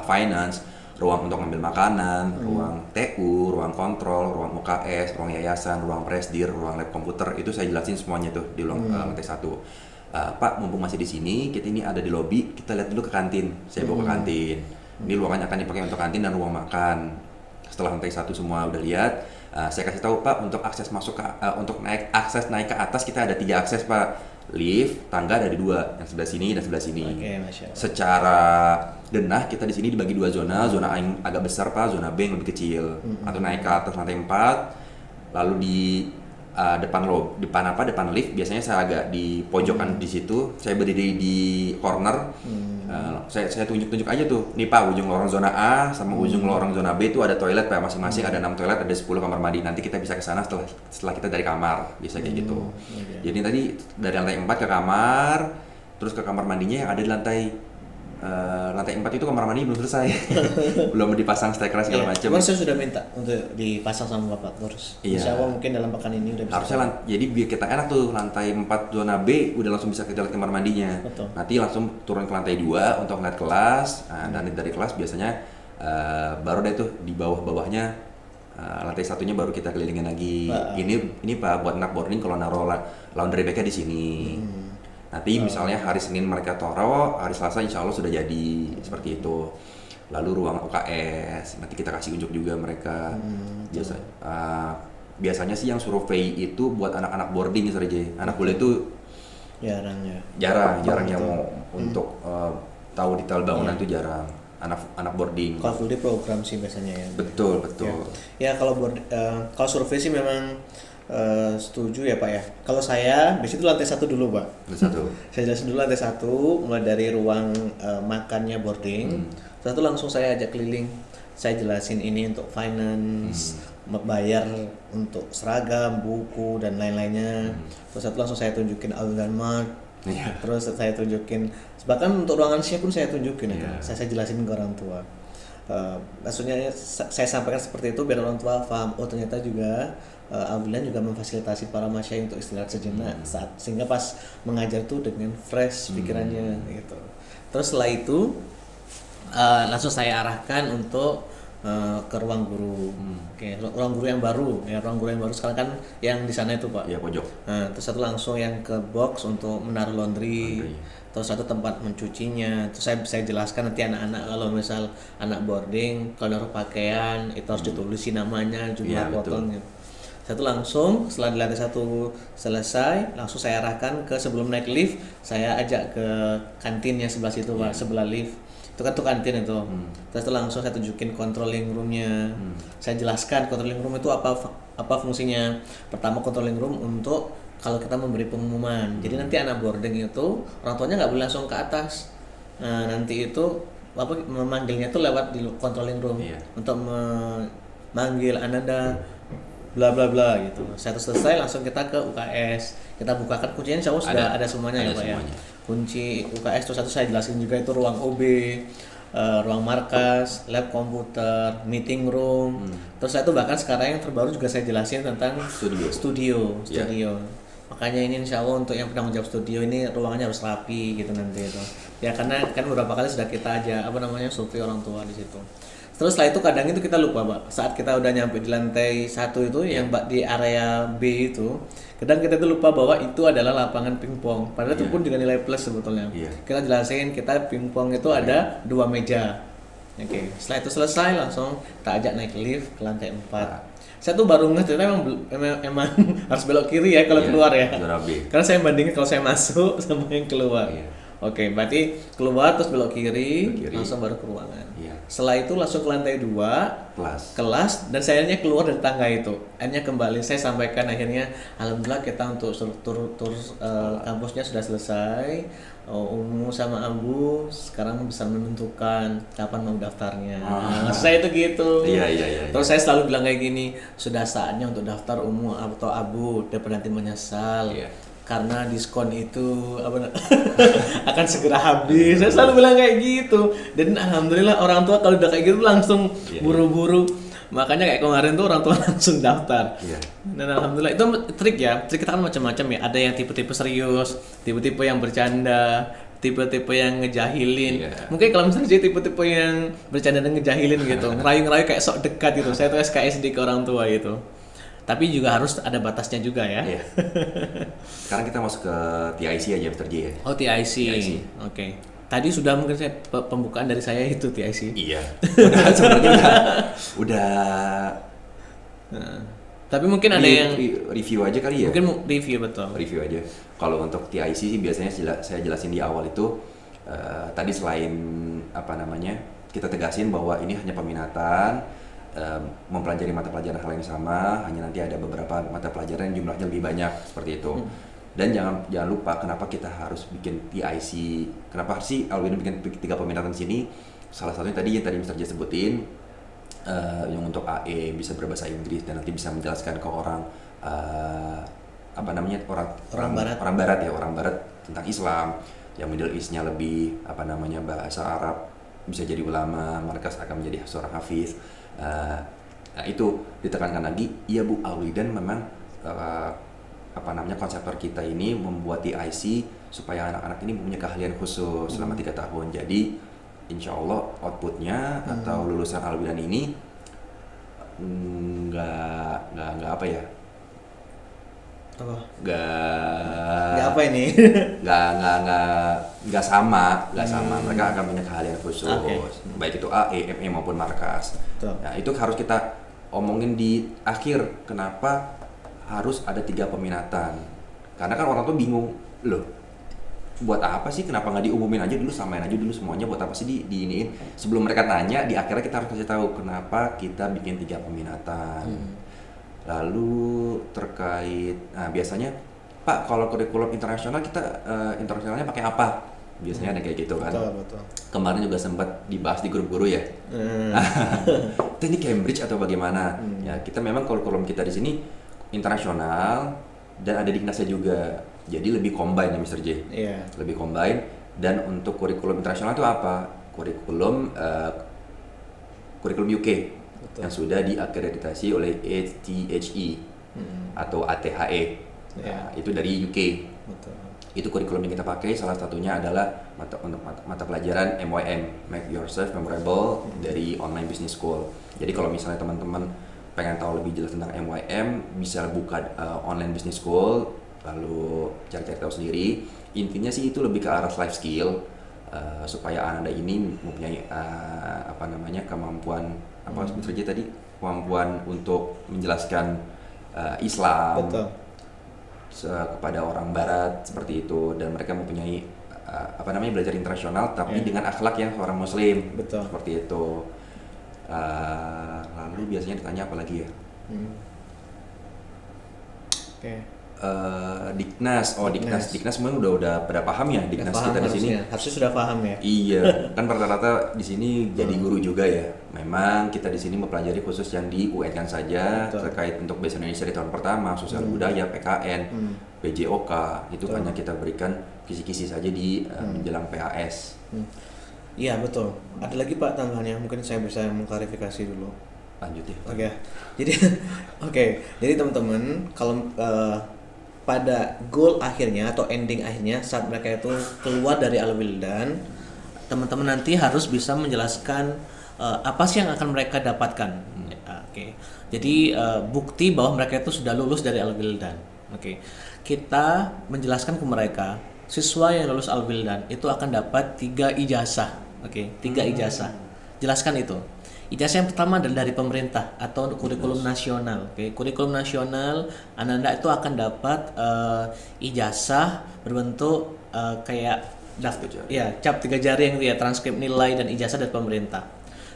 finance, ruang untuk ngambil makanan, ruang TU, ruang kontrol, ruang UKS, ruang yayasan, ruang presdir, ruang lab komputer. Itu saya jelasin semuanya tuh di lantai 1. Pak, mumpung masih di sini, kita ini ada di lobi, kita lihat dulu ke kantin. Saya bawa ke kantin. Ini ruangannya akan dipakai untuk kantin dan ruang makan. Setelah lantai 1 semua udah lihat, saya kasih tahu Pak, untuk akses masuk untuk naik ke atas kita ada 3 akses Pak. Lift, tangga ada 2, yang sebelah sini dan sebelah sini. Oke, Masya Allah. Secara denah kita di sini dibagi 2 zona yang agak besar Pak, zona B yang lebih kecil. Atau naik ke atas lantai 4, lalu di depan lift biasanya saya agak di pojokan di situ, saya berdiri di corner. Saya tunjuk aja tuh, nih Pak, ujung lorong zona A sama ujung lorong zona B itu ada toilet Pak, masing-masing ada 6 toilet, ada 10 kamar mandi. Nanti kita bisa ke sana setelah kita dari kamar, bisa kayak gitu. Jadi tadi dari lantai 4 ke kamar, terus ke kamar mandinya yang ada di lantai 4 itu kamar mandi belum selesai. Belum dipasang steker segala macam. Cuman saya sudah minta untuk dipasang sama Bapak terus. Insya Allah mungkin dalam pekan ini udah bisa. Harusnya jadi biar kita enak tuh, lantai 4 zona B udah langsung bisa kita lihat kamar mandinya. Betul. Nanti langsung turun ke lantai 2 untuk ngeliat kelas. Dan dari kelas biasanya baru deh tuh di bawah-bawahnya lantai 1-nya baru kita kelilingin lagi. Ini Pak buat anak boarding kalau naruh laundry bag-nya di sini. Nanti misalnya hari Senin mereka taruh, hari Selasa insya Allah sudah jadi, seperti itu. Lalu ruang UKS, nanti kita kasih unjuk juga mereka. Biasanya sih yang survei itu buat anak-anak boarding saja. Anak kuliah itu jarang yang mau untuk tahu detail bangunan itu jarang. Anak boarding. Kalau full day program sih biasanya ya. Betul. Ya kalau survei sih memang setuju ya Pak ya. Kalau saya di situ lantai 1 dulu Pak. Lantai 1. Saya jelasin dulu lantai 1, mulai dari ruang makannya boarding. Satu langsung saya ajak keliling. Saya jelasin ini untuk finance, bayar untuk seragam, buku dan lain-lainnya. Terus satu langsung saya tunjukin Aldan Mart. Terus saya tunjukin, bahkan untuk ruangan chef pun saya tunjukin itu. Saya jelasin ke orang tua. Maksudnya saya sampaikan seperti itu biar orang tua paham. Oh ternyata juga Alhamdulillah juga memfasilitasi para masyayikh untuk istirahat sejenak sehingga pas mengajar tuh dengan fresh pikirannya gitu. Terus setelah itu langsung saya arahkan untuk ke ruang guru. Oke, ruang guru yang baru. Ya, ruang guru yang baru sekarang kan yang di sana itu Pak. Iya, pojok. Terus satu langsung yang ke box untuk menaruh laundry. Terus satu tempat mencucinya. Terus saya jelaskan nanti anak-anak kalau misal anak boarding kalau naruh pakaian itu harus ditulisin namanya, jumlah potong gitu. Satu langsung setelah di lantai 1 selesai, langsung saya arahkan ke sebelum naik lift, saya ajak ke kantinnya sebelah situ Pak, sebelah lift. Itu kan tuh kantin itu. Terus itu langsung saya tunjukin controlling room-nya. Saya jelaskan controlling room itu apa fungsinya. Pertama controlling room untuk kalau kita memberi pengumuman. Jadi nanti anak boarding itu orang tuanya nggak boleh langsung ke atas. Nah, nanti itu memanggilnya tuh lewat di controlling room untuk memanggil Ananda bla bla bla gitu. Saya selesai langsung kita ke UKS. Kita bukakan kuncinya, insya Allah sudah ada semuanya ya Pak ya. Kunci UKS terus satu saya jelasin juga itu ruang OB, ruang markas, lab komputer, meeting room. Terus saya tuh bahkan sekarang yang terbaru juga saya jelasin tentang studio. Makanya ini insya Allah untuk yang penanggung jawab studio ini ruangannya harus rapi gitu nanti itu. Ya karena kan beberapa kali sudah kita aja survei orang tua di situ. Terus setelah itu kadang itu kita lupa Pak, saat kita udah nyampe di lantai 1 itu yang di area B itu, kadang kita tuh lupa bahwa itu adalah lapangan pingpong. Padahal itu pun juga nilai plus sebetulnya. Kita jelasin kita pingpong itu ada 2 meja. Oke, setelah itu selesai langsung kita ajak naik lift ke lantai 4. Saya tuh baru ngerti emang harus belok kiri ya kalau keluar ya. Karena saya bandingin kalau saya masuk sama yang keluar. Oke, berarti keluar terus belok kiri, Belok kiri. langsung baru ke ruangan. Iya. Setelah itu langsung ke lantai 2, kelas, dan saya akhirnya keluar dari tangga itu. Akhirnya kembali saya sampaikan akhirnya alhamdulillah kita untuk tur kampusnya sudah selesai. Umu sama Abu sekarang bisa menentukan kapan mau daftarnya. Saya itu gitu. Iya. Terus saya selalu bilang kayak gini, sudah saatnya untuk daftar Umu atau Abu daripada nanti menyesal. Iya. Karena diskon itu akan segera habis. Saya selalu bilang kayak gitu. Dan alhamdulillah orang tua kalau udah kayak gitu langsung buru-buru. Makanya kayak kemarin tuh orang tua langsung daftar. Iya. Dan alhamdulillah itu trik ya. Trik kita kan macam-macam ya. Ada yang tipe-tipe serius, tipe-tipe yang bercanda, tipe-tipe yang ngejahilin. Iya. Mungkin kalau misalnya saya tipe-tipe yang bercanda dan ngejahilin gitu, ngerayu-ngerayu kayak sok dekat gitu. Saya tuh SKSD ke orang tua gitu. Tapi juga harus ada batasnya juga ya. Iya. Sekarang kita masuk ke TIC aja, Mr. J ya. Oh, TIC. TIC. Oke. Tadi sudah mungkin saya pembukaan dari saya itu TIC. Iya. Sebenarnya udah Nah, tapi mungkin ada yang review aja kali ya. mungkin review betul. Review aja. Kalau untuk TIC sih biasanya saya jelasin di awal itu tadi selain apa namanya kita tegasin bahwa ini hanya peminatan, mempelajari mata pelajaran hal yang sama, hanya nanti ada beberapa mata pelajaran yang jumlahnya lebih banyak seperti itu. Dan jangan lupa kenapa kita harus bikin TIC, kenapa sih Alwin bikin 3 peminatan di sini? Salah satunya tadi yang tadi Mr. J sebutin, yang untuk AE bisa berbahasa Inggris dan nanti bisa menjelaskan ke orang apa namanya orang barat tentang Islam, yang Middle East-nya lebih apa namanya bahasa Arab, bisa jadi ulama, markas akan menjadi seorang hafiz. Nah itu ditekankan lagi, iya Bu Alwidan memang apa namanya konseptor kita ini membuat TIC supaya anak-anak ini punya keahlian khusus selama 3 tahun. Jadi insya Allah outputnya atau lulusan Alwidan ini nggak apa ya? Nggak apa ini? nggak sama. Mereka akan punya keahlian khusus, baik itu AE, ME maupun markas. Nah itu harus kita omongin di akhir. Kenapa harus ada 3 peminatan? Karena kan orang tuh bingung loh. Buat apa sih? Kenapa nggak diumumin aja dulu, samain aja dulu semuanya? Buat apa sih diiniin? Sebelum mereka tanya, di akhirnya kita harus kasih tahu kenapa kita bikin 3 peminatan. Lalu terkait, nah biasanya Pak kalau kurikulum internasional kita internasionalnya pakai apa? Biasanya ada kayak gitu kan. Betul. Kemarin juga sempat dibahas di grup guru ya. Itu ini Cambridge atau bagaimana? Ya kita memang kurikulum kita di sini internasional dan ada Diknasnya juga. Jadi lebih combine ya Mr. J. Iya. Lebih combine. Dan untuk kurikulum internasional itu apa? Kurikulum UK. Betul. Yang sudah diakreditasi oleh ATHE atau ATHE. Nah, itu dari UK. Betul. Itu kurikulum yang kita pakai. Salah satunya adalah mata pelajaran MYM, Make Yourself Memorable, dari Online Business School. Jadi kalau misalnya teman-teman pengen tahu lebih jelas tentang MYM, bisa buka Online Business School, lalu cari-cari tahu sendiri. Intinya sih itu lebih ke arah life skill, supaya Anda ini mempunyai apa namanya kemampuan apa sebenarnya tadi, kemampuan untuk menjelaskan Islam. Betul. Kepada orang Barat seperti itu, dan mereka mempunyai apa namanya belajar internasional tapi dengan akhlak yang seorang Muslim. Betul. Seperti itu. Lalu biasanya ditanya apa lagi ya? Oke. Diknas, Diknas semuanya udah pada paham ya Diknas kita di sini. Harusnya sudah paham ya. Iya, kan rata-rata di sini jadi guru juga ya. Memang kita di sini mempelajari khusus yang di UN kan saja. Betul. Terkait untuk bahasa Indonesia di tahun pertama, sosial budaya, PKN, PJOK, itu hanya kita berikan kisi-kisi saja di menjelang PAS. Iya betul. Ada lagi Pak tambahannya, mungkin saya bisa mengklarifikasi dulu. Lanjut ya. Oke. Jadi teman-teman kalau pada goal akhirnya atau ending akhirnya saat mereka itu keluar dari Al-Wildan, teman-teman nanti harus bisa menjelaskan apa sih yang akan mereka dapatkan. Oke. Jadi bukti bahwa mereka itu sudah lulus dari Al-Wildan. Oke. Kita menjelaskan ke mereka siswa yang lulus Al-Wildan itu akan dapat 3 ijazah. Oke, 3 ijazah. Jelaskan itu. Ijazah yang pertama adalah dari pemerintah atau kurikulum nasional. Oke, kurikulum nasional, anak-anak itu akan dapat ijazah berbentuk kayak cap 3 jari yang itu ya, transkrip nilai dan ijazah dari pemerintah.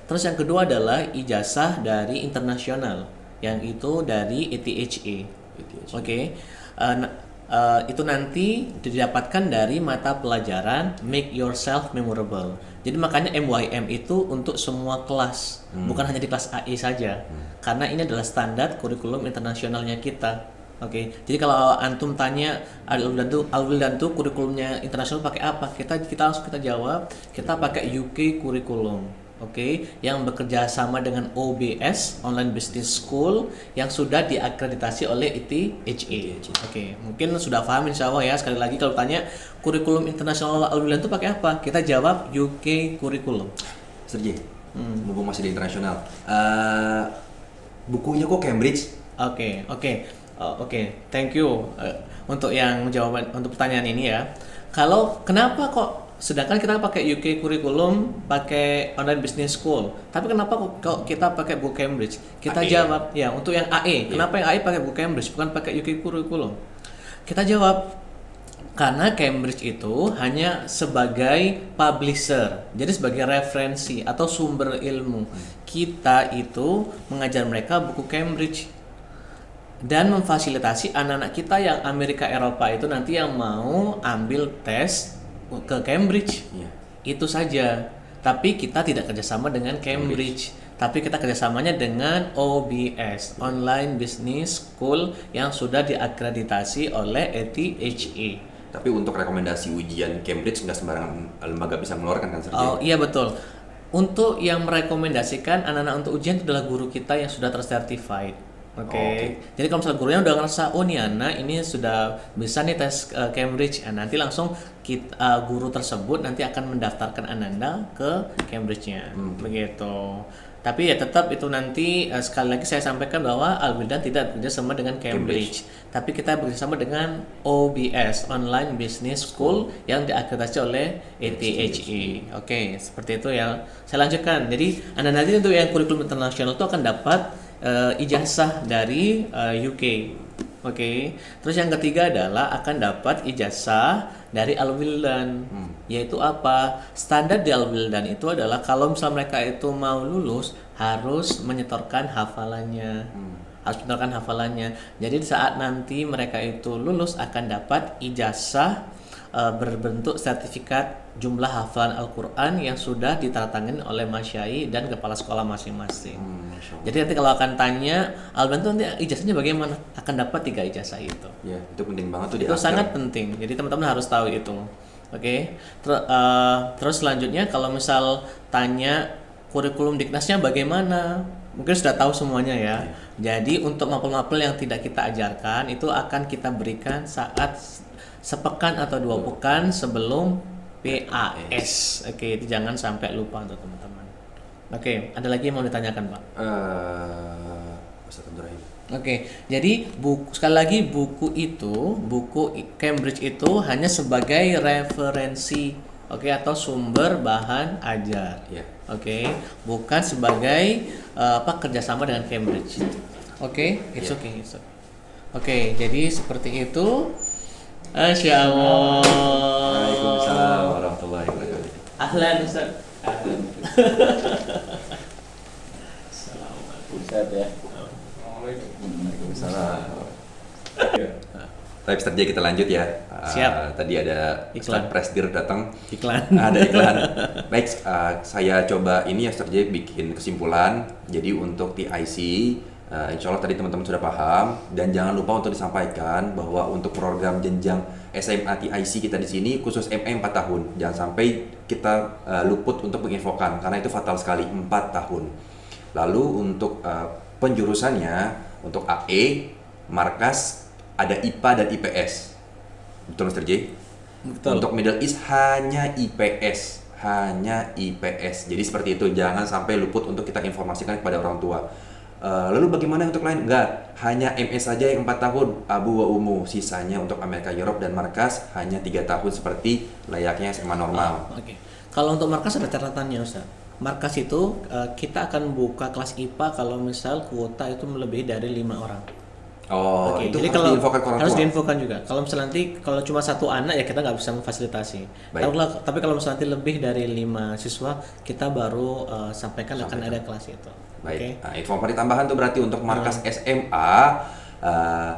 Terus yang kedua adalah ijazah dari internasional, yang itu dari ETHA. Oke. Itu nanti didapatkan dari mata pelajaran Make Yourself Memorable. Jadi makanya MYM itu untuk semua kelas, bukan hanya di kelas AI saja. Karena ini adalah standar kurikulum internasionalnya kita. Oke, jadi kalau antum tanya Al-Wildan tuh kurikulumnya internasional pakai apa? Kita langsung kita jawab, kita pakai UK kurikulum. Oke, yang bekerja sama dengan OBS Online Business School yang sudah diakreditasi oleh ETHA. Oke, mungkin sudah paham insya Allah ya. Sekali lagi kalau tanya kurikulum internasional Al-Wildan tuh pakai apa? Kita jawab UK kurikulum. Sergi, mumpung masih di internasional, bukunya kok Cambridge? Oke, thank you untuk yang jawaban untuk pertanyaan ini ya. Kalau kenapa kok sedangkan kita pakai UK kurikulum, pakai online business school, tapi kenapa kok kita pakai buku Cambridge? Kita AE. Jawab ya untuk yang AE. Kenapa yang AE pakai buku Cambridge bukan pakai UK kurikulum? Kita jawab karena Cambridge itu hanya sebagai publisher, jadi sebagai referensi atau sumber ilmu. Kita itu mengajar mereka buku Cambridge dan memfasilitasi anak-anak kita yang Amerika Eropa itu nanti yang mau ambil tes ke Cambridge. Itu saja. Tapi kita tidak kerjasama dengan Cambridge. Tapi kita kerjasamanya dengan OBS Online Business School yang sudah diakreditasi oleh ETHA. Tapi untuk rekomendasi ujian Cambridge nggak sembarangan lembaga bisa mengeluarkan kan, Sergi? Oh iya betul. Untuk yang merekomendasikan anak-anak untuk ujian itu adalah guru kita yang sudah tersertified. Oke. Jadi kalau misalnya gurunya udah ngerasa, oh nih anak ini sudah bisa nih tes Cambridge, nanti langsung guru tersebut nanti akan mendaftarkan Ananda ke Cambridge-nya, begitu. Tapi ya tetap itu nanti sekali lagi saya sampaikan bahwa Al-Wildan tidak bekerja sama dengan Cambridge, tapi kita bekerja sama dengan OBS Online Business School yang diakreditasi oleh ETHA. Oke, seperti itu ya. Saya lanjutkan. Jadi Anda nanti untuk yang kurikulum internasional itu akan dapat ijazah dari UK. Oke. Terus yang ketiga adalah akan dapat ijazah dari Al-Wildan. Yaitu apa? Standar di Al-Wildan itu adalah kalau misalnya mereka itu mau lulus harus menyetorkan hafalannya. Jadi saat nanti mereka itu lulus akan dapat ijazah berbentuk sertifikat jumlah hafalan Al-Quran yang sudah ditandatangani oleh masyai dan kepala sekolah masing-masing. Jadi nanti kalau akan tanya Al-Wildan nanti ijazahnya bagaimana, akan dapat 3 ijazah itu. Ya, itu penting banget tuh. Itu sangat penting. Jadi teman-teman harus tahu itu. Oke. Terus selanjutnya kalau misal tanya kurikulum Diknasnya bagaimana, mungkin sudah tahu semuanya ya. Jadi untuk mapel-mapel yang tidak kita ajarkan itu akan kita berikan saat sepekan atau 2 pekan sebelum PAS. Oke, itu jangan sampai lupa untuk teman-teman. Oke, ada lagi yang mau ditanyakan, Pak? Ustaz Abdurrahim. Oke, jadi sekali lagi buku Cambridge itu hanya sebagai referensi, atau sumber bahan ajar. Oke, bukan sebagai kerjasama dengan Cambridge. Oke, it's okay. Oke, jadi seperti itu. Masya Allah. Waalaikumsalam warahmatullahi wabarakatuh. Ahlan Ustaz. Assalamualaikum Ustaz ya. Waalaikumsalam. Tapi Ustaz, kita lanjut ya. Siap. Tadi ada Iklan. Presdir datang. Iklan. Ada iklan. Baik, saya coba ini ya Ustaz bikin kesimpulan. Jadi untuk TIC, insya Allah tadi teman-teman sudah paham, dan jangan lupa untuk disampaikan bahwa untuk program jenjang SMA TIC kita di sini khusus MA 4 tahun. Jangan sampai kita luput untuk menginfokan karena itu fatal sekali, 4 tahun. Lalu untuk penjurusannya untuk AE, markas ada IPA dan IPS. Betul Mr. J? Betul. Untuk Middle East hanya IPS. Jadi seperti itu, jangan sampai luput untuk kita informasikan kepada orang tua. Lalu bagaimana untuk lain? Enggak, hanya MS saja yang 4 tahun, Abu wa Umu. Sisanya untuk Amerika, Europe, dan markas hanya 3 tahun seperti layaknya SMA normal. Oke. Kalau untuk markas ada catatannya Ustaz. Markas itu kita akan buka kelas IPA kalau misal kuota itu melebihi dari 5 orang. Oh, Oke, itu jadi harus kalau diinfokan ke orang harus tua. diinfokan juga. Kalau misalnya nanti kalau cuma satu anak ya kita nggak bisa memfasilitasi. Baik. Tapi kalau misalnya nanti lebih dari 5 siswa kita baru sampaikan akan ada kelas itu. Baik. Oke. Nah, informasi tambahan tuh berarti untuk markas SMA eh,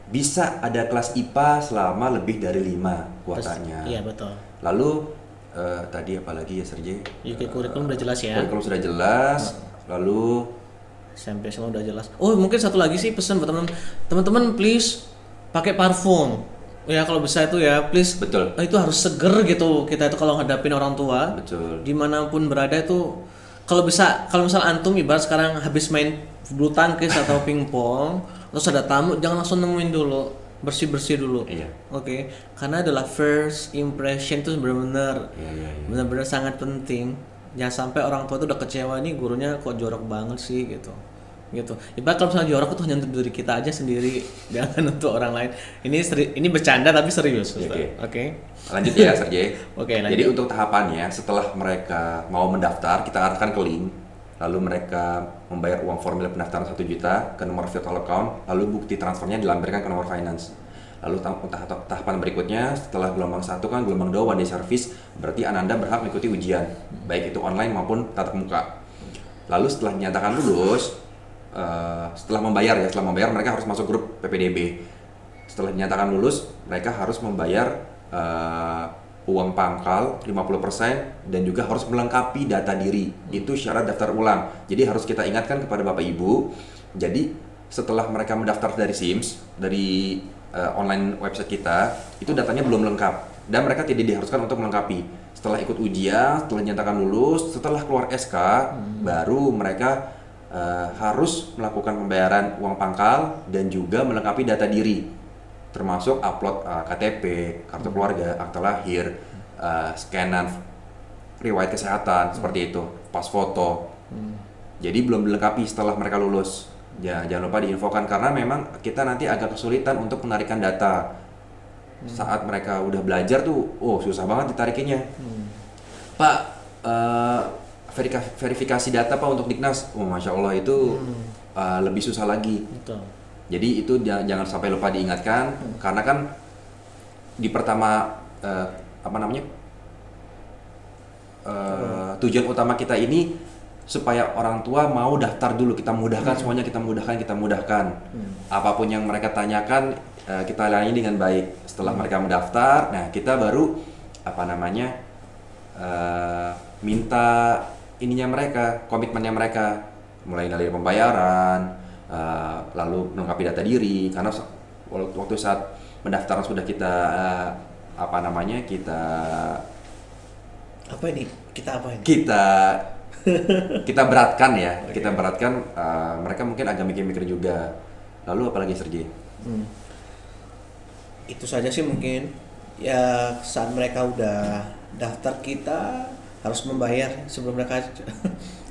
bisa ada kelas IPA selama lebih dari 5 kuotanya. Iya betul. Lalu tadi apa lagi ya Sergey? UK kurikulum udah jelas ya. Kurikulum sudah jelas. Lalu SMP semua udah jelas. Oh mungkin satu lagi sih pesan buat teman-teman please pakai parfum. Ya kalau bisa itu ya please. betul, Itu harus seger gitu kita itu kalau hadapin orang tua. betul. Dimanapun berada itu kalau misal antum ibarat sekarang habis main bulu tangkis atau pingpong terus ada tamu jangan langsung nemuin dulu bersih dulu. Iya. Oke, karena adalah first impression itu benar-benar Iya. benar-benar sangat penting. Jangan sampai orang tua itu udah kecewa nih gurunya kok jorok banget sih gitu. Ibarat kalau misalnya jorok itu hanya untuk diri kita aja sendiri, jangan untuk orang lain. Ini bercanda tapi serius. Oke. Lanjut ya Sergey. Oke, lanjut. Jadi untuk tahapannya setelah mereka mau mendaftar, kita arahkan ke link. Lalu mereka membayar uang formulir pendaftaran 1 juta ke nomor virtual account, lalu bukti transfernya dilampirkan ke nomor finance. Lalu tahapan berikutnya setelah gelombang 1 kan gelombang 2 one day service, berarti Ananda berhak mengikuti ujian, baik itu online maupun tatap muka. Lalu setelah dinyatakan lulus, setelah membayar mereka harus masuk grup PPDB. Setelah dinyatakan lulus, mereka harus membayar uang pangkal 50% dan juga harus melengkapi data diri. Itu syarat daftar ulang. Jadi harus kita ingatkan kepada Bapak Ibu. Jadi setelah mereka mendaftar dari SIMS, dari online website kita, itu datanya belum lengkap dan mereka tidak diharuskan untuk melengkapi. Setelah ikut ujian, setelah dinyatakan lulus, setelah keluar SK, baru mereka harus melakukan pembayaran uang pangkal dan juga melengkapi data diri, termasuk upload KTP, kartu keluarga, akta lahir, scanan riwayat kesehatan, seperti itu, pas foto. Jadi belum dilengkapi setelah mereka lulus. Jangan lupa diinfokan karena memang kita nanti agak kesulitan untuk menarikan data. Saat mereka udah belajar tuh, susah banget ditarikinnya. Pak, verifikasi data Pak untuk Diknas, Masya Allah itu lebih susah lagi. Betul. Jadi itu jangan sampai lupa diingatkan karena kan di pertama tujuan utama kita ini supaya orang tua mau daftar dulu, kita mudahkan semuanya, kita mudahkan. Apapun yang mereka tanyakan kita layani dengan baik. Setelah mereka mendaftar, nah kita baru minta ininya mereka, komitmennya mereka, mulai dari pembayaran, lalu melengkapi data diri. Karena waktu saat pendaftaran sudah kita kita beratkan ya. Okay. Kita beratkan, mereka mungkin agak mikir-mikir juga. Lalu apalagi Sergey? Itu saja sih mungkin. Ya saat mereka udah daftar kita harus membayar sebelum mereka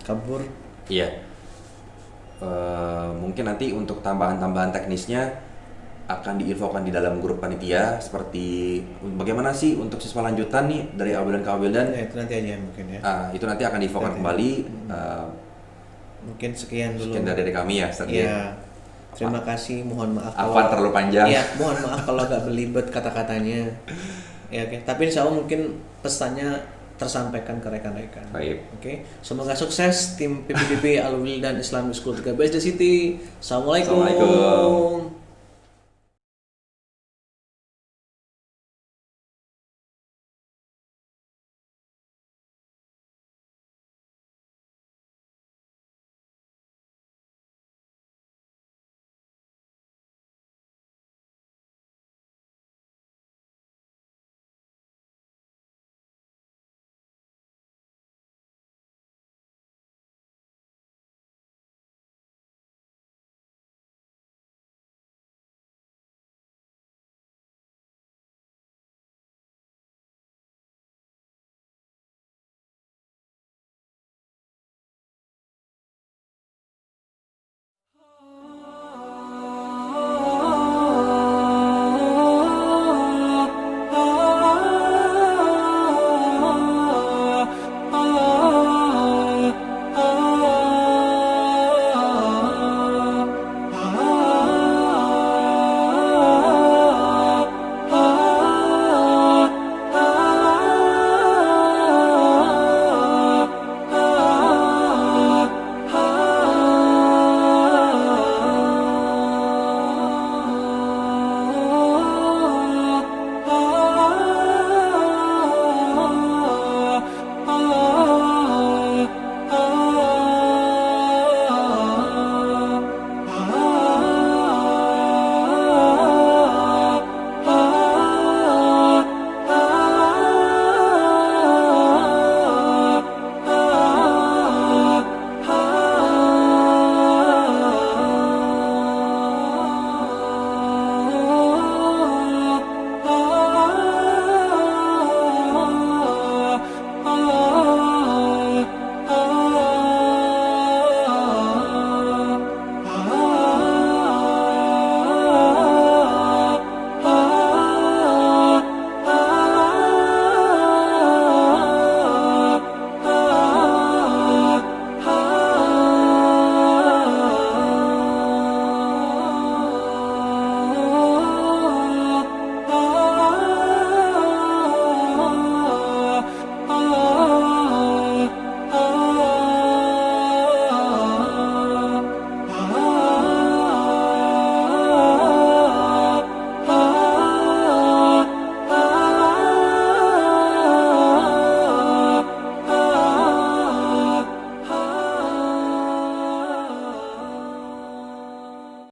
kabur. Iya. Mungkin nanti untuk tambahan-tambahan teknisnya akan diinfokan di dalam grup panitia, seperti bagaimana sih untuk siswa lanjutan nih dari Awil dan Kawil dan ya, itu nanti aja mungkin ya. Itu nanti akan diinfokan kembali. Mungkin sekian dulu. Sekian dari kami ya, Iya. Terima kasih, mohon maaf kalau terlalu panjang. Iya, mohon maaf kalau agak belibet kata-katanya. Ya, oke. Tapi insya Allah mungkin pesannya tersampaikan ke rekan-rekan. Baik. Oke. Semoga sukses tim PPDB Al Wildan Islamic School 3 BSD City. Assalamualaikum.